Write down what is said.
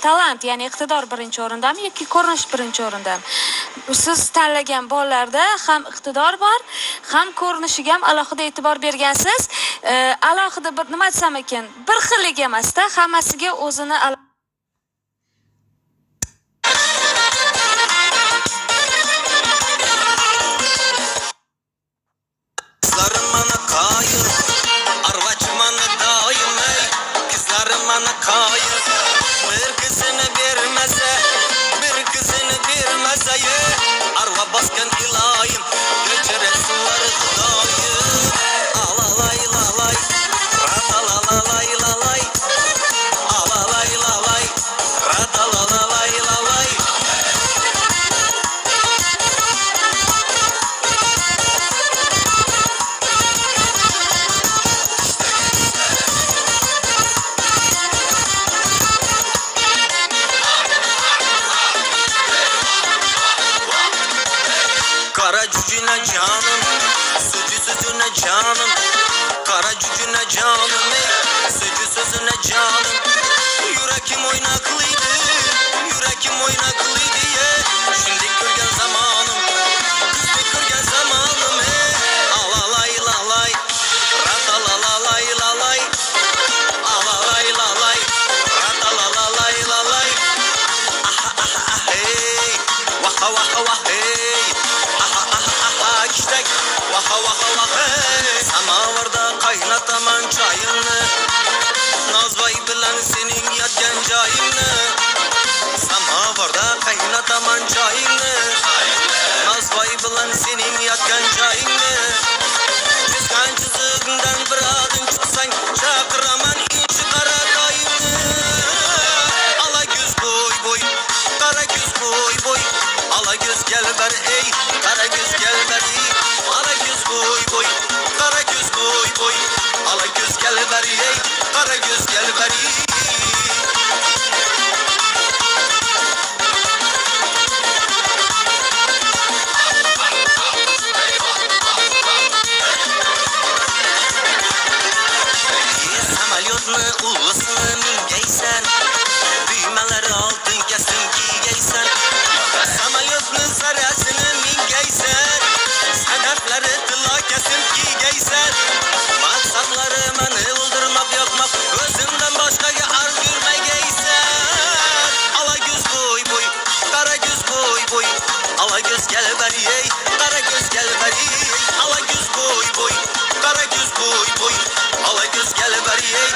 Talant, ya'ni iqtidor birinchi o'rindami yoki ko'rinish birinchi o'rindami? Siz tanlagan bolalarda ham iqtidor bor, ham ko'rinishiga ham alohida e'tibor bergansiz. Alohida bir nima desam ekan, bir xillik emasda, hammasiga o'zini Kızlarım bana kayır, arvacı bana daim ey. Kızlarım bana kayır, bir kızını vermese, bir kızını vermese ye. Arva baskan ilayim, göçeresi var dayım. Alalay lalay, radalalalay lalay. Alalay lalay, radalalalay lalay. Kara cücüne canım, sucu sözüne canım. Kara cücüne canım, sucu sözüne canım. Yürekim oynaklıydı, yürekim oynaklıydı ye. Şimdi görgen zamanım, kızdı görgen zamanım he. Alalay lalay, radalalalay lalay. Alalay lalay, radalalalay lalay. Aha aha ah hey, vaha vaha vah hey. Aha aha aha işte vaha vaha vah hey. Samavarda kaynataman çayını, Nazvay bilen senin yatken cayını. Samavarda kaynataman çayını, Nazvay bilen senin yatken cayını. Çizgen çiziginden bir adım çıksan, çakıraman inci kara dayını. Ala göz boy boy, kara göz boy boy. Ala göz gel ber ey, kara göz gel ber ey. Ala göz boy boy, kara göz boy boy. Ala göz gel ber ey, kara göz gel ber ey. Samalyotni ulusini mingaysan, düymeleri altın kesin giygaysan. Samalyotni sarasini mingaysan, sadafları tilla kesin giygaysan. Maksatları beni öldürmek yapmak, özümden başkaga ar yürmegaysan. Ala göz boy boy, kara göz boy boy. Ala göz gel beri ey, kara göz gel beri. Ala göz boy boy, kara göz boy boy. Ala göz gel beri ey,